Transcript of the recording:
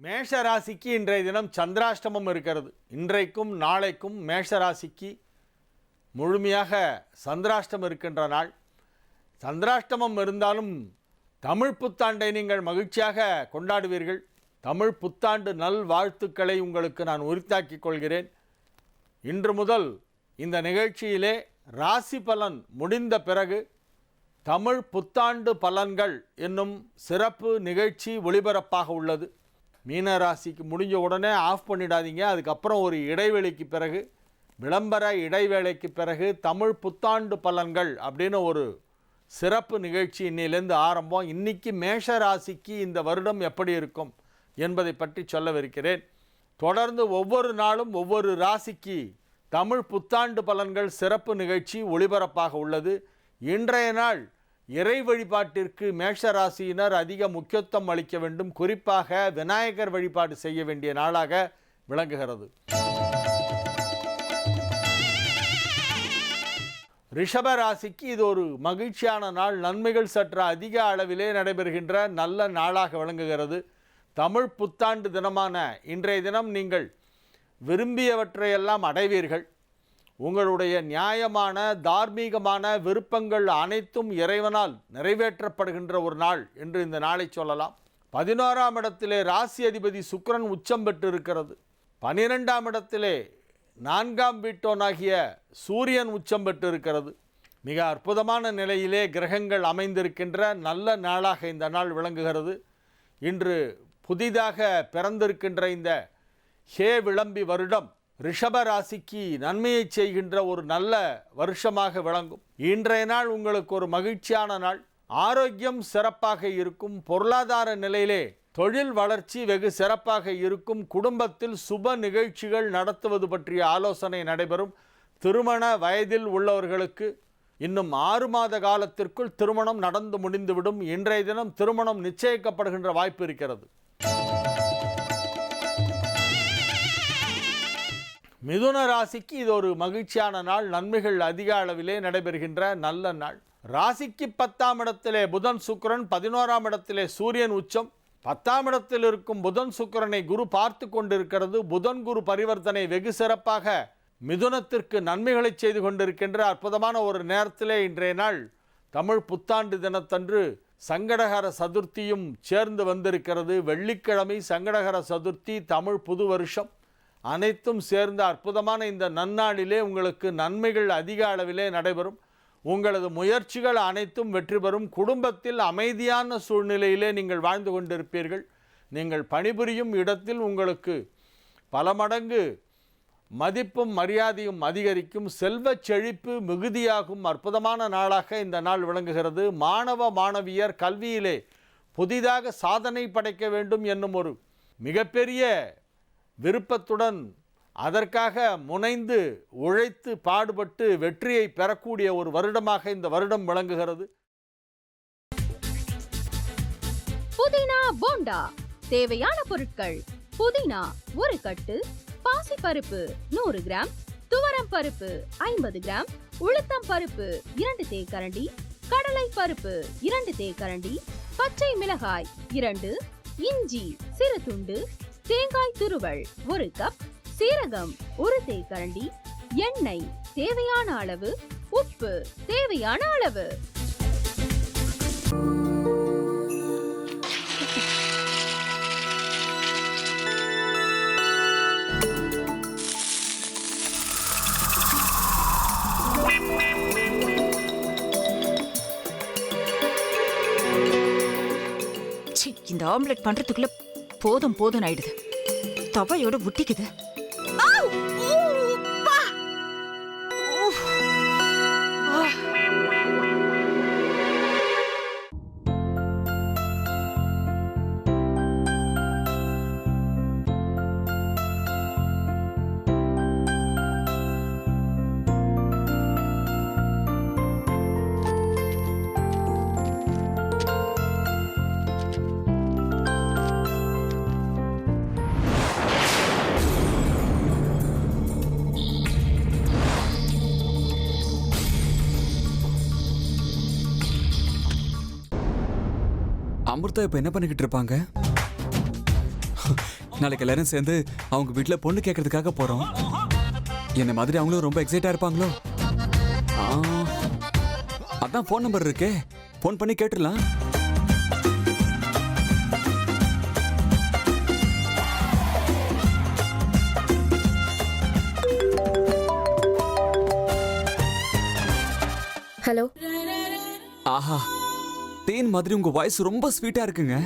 மேஷ ராசிக்கு இன்றைய தினம் சந்திராஷ்டமம் இருக்கிறது. இன்றைக்கும் நாளைக்கும் மேஷ ராசிக்கு முழுமையாக சந்திராஷ்டமம் இருக்கின்ற நாள். சந்திராஷ்டமம் இருந்தாலும் தமிழ் புத்தாண்டை நீங்கள் மகிழ்ச்சியாக கொண்டாடுவீர்கள். தமிழ் புத்தாண்டு நல் வாழ்த்துக்களை உங்களுக்கு நான் உரித்தாக்கிக் கொள்கிறேன். இன்று முதல் இந்த நிகழ்ச்சியிலே ராசி பலன் முடிந்த பிறகு தமிழ் புத்தாண்டு பலன்கள் என்னும் சிறப்பு நிகழ்ச்சி ஒளிபரப்பாக உள்ளது. மீன ராசிக்கு முடிஞ்ச உடனே ஆஃப் பண்ணிடாதீங்க. அதுக்கப்புறம் ஒரு இடைவெளிக்கு பிறகு, விளம்பர இடைவேளைக்கு பிறகு தமிழ் புத்தாண்டு பலன்கள் அப்படின்னு ஒரு சிறப்பு நிகழ்ச்சி இன்னிலேருந்து ஆரம்பம். இன்றைக்கி மேஷ ராசிக்கு இந்த வருடம் எப்படி இருக்கும் என்பதை பற்றி சொல்லவிருக்கிறேன். தொடர்ந்து ஒவ்வொரு நாளும் ஒவ்வொரு ராசிக்கு தமிழ் புத்தாண்டு பலன்கள் சிறப்பு நிகழ்ச்சி ஒளிபரப்பாக உள்ளது. இன்றைய நாள் இறை வழிபாட்டிற்கு மேஷ ராசியினர் அதிக முக்கியத்துவம் அளிக்க வேண்டும். குறிப்பாக விநாயகர் வழிபாடு செய்ய வேண்டிய நாளாக விளங்குகிறது. ரிஷப ராசிக்கு இது ஒரு மகிழ்ச்சியான நாள். நன்மைகள் சற்று அதிக அளவிலே நடைபெறுகின்ற நல்ல நாளாக விளங்குகிறது. தமிழ் புத்தாண்டு தினமான இன்றைய தினம் நீங்கள் விரும்பியவற்றையெல்லாம் அடைவீர்கள். உங்களுடைய நியாயமான தார்மீகமான விருப்பங்கள் அனைத்தும் இறைவனால் நிறைவேற்றப்படுகின்ற ஒரு நாள் என்று இந்த நாளை சொல்லலாம். 11ஆம் இடத்திலே ராசி அதிபதி சுக்கிரன் உச்சம் பெற்று இருக்கிறது. 12ஆம் இடத்திலே 4ஆம் வீட்டோனாகிய சூரியன் உச்சம் பெற்று இருக்கிறது. மிக அற்புதமான நிலையிலே கிரகங்கள் அமைந்திருக்கின்ற நல்ல நாளாக இந்த நாள் விளங்குகிறது. இன்று புதிதாக பிறந்திருக்கின்ற இந்த ஹே விளம்பி வருடம் ரிஷப ராசிக்கு நன்மையை செய்கின்ற ஒரு நல்ல வருஷமாக விளங்கும். இன்றைய நாள் உங்களுக்கு ஒரு மகிழ்ச்சியான நாள். ஆரோக்கியம் சிறப்பாக இருக்கும். பொருளாதார நிலையிலே தொழில் வளர்ச்சி வெகு சிறப்பாக இருக்கும். குடும்பத்தில் சுப நிகழ்ச்சிகள் நடத்துவது பற்றிய ஆலோசனை நடைபெறும். திருமண வயதில் உள்ளவர்களுக்கு இன்னும் 6 மாத காலத்திற்குள் திருமணம் நடந்து முடிந்துவிடும். இன்றைய தினம் திருமணம் நிச்சயிக்கப்படுகின்ற வாய்ப்பு இருக்கிறது. மிதுன ராசிக்கு இது ஒரு மகிழ்ச்சியான நாள். நன்மைகள் அதிக அளவிலே நடைபெறுகின்ற நல்ல நாள். ராசிக்கு 10ஆம் இடத்திலே புதன் சுக்கிரன், 11ஆம் இடத்திலே சூரியன் உச்சம். 10ஆம் இடத்தில் இருக்கும் புதன் சுக்கிரனை குரு பார்த்து கொண்டிருக்கிறது. புதன் குரு பரிவர்த்தனை வெகு சிறப்பாக மிதுனத்திற்கு நன்மைகளை செய்து கொண்டிருக்கின்ற அற்புதமான ஒரு நேரத்திலே இன்றைய நாள் தமிழ் புத்தாண்டு தினத்தன்று சங்கடகர சதுர்த்தியும் சேர்ந்து வந்திருக்கிறது. வெள்ளிக்கிழமை சங்கடகர சதுர்த்தி, தமிழ் புது வருஷம் அனைத்தும் சேர்ந்த அற்புதமான இந்த நன்னாளிலே உங்களுக்கு நன்மைகள் அதிக அளவிலே நடைபெறும். உங்களது முயற்சிகள் அனைத்தும் வெற்றி பெறும். குடும்பத்தில் அமைதியான சூழ்நிலையிலே நீங்கள் வாழ்ந்து கொண்டிருப்பீர்கள். நீங்கள் பணிபுரியும் இடத்தில் உங்களுக்கு பல மடங்கு மதிப்பும் மரியாதையும் அதிகரிக்கும். செல்வ செழிப்பு மிகுதியாகும் அற்புதமான நாளாக இந்த நாள் விளங்குகிறது. மாணவ மாணவியர் கல்வியிலே புதிதாக சாதனை படைக்க வேண்டும் என்னும் ஒரு மிகப்பெரிய விருப்பத்துடன் அதற்காக முனைந்து உழைத்து பாடுபட்டு வெற்றியை பெறக்கூடிய ஒரு வருடமாக இந்த வருடம் விளங்குகிறது. புதினா போண்டா தேவையான பொருட்கள்: புதினா 1 கட்டு, பாசிப்பருப்பு 100 கிராம், துவரம் பருப்பு 50 கிராம், உளுத்தம் பருப்பு 2 தேக்கரண்டி, கடலை பருப்பு 2 தேக்கரண்டி, பச்சை மிளகாய் 2, இஞ்சி சிறு துண்டு, தேங்காய் துருவல் 1 கப், சீரகம் 1 தேக்கரண்டி, எண்ணெய் தேவையான அளவு, உப்பு தேவையான அளவு. இந்த ஆம்லெட் பண்றதுக்குள்ள போதும் போதும் ஆயிடுது. தவையோட ஒட்டிக்குது. அமிர்தா இப்ப என்ன பண்ணிக்கிட்டு இருப்பாங்க? நாளைக்கு எல்லாரும் சேர்ந்து அவங்க வீட்ல பொண்ணு கேட்கறதுக்காக போறோம். என்ன மாதிரி அவங்களும் ரொம்ப எக்ஸைட்டா இருப்பாங்களோ? ஆ, அதான் ஃபோன் நம்பர் இருக்கே, ஃபோன் பண்ணி கேட்டுடலாம். ஹலோ. ஆஹா, தேன் மாதிரி உங்க வாய்ஸ் ரொம்ப ஸ்வீட்டா இருக்குங்க.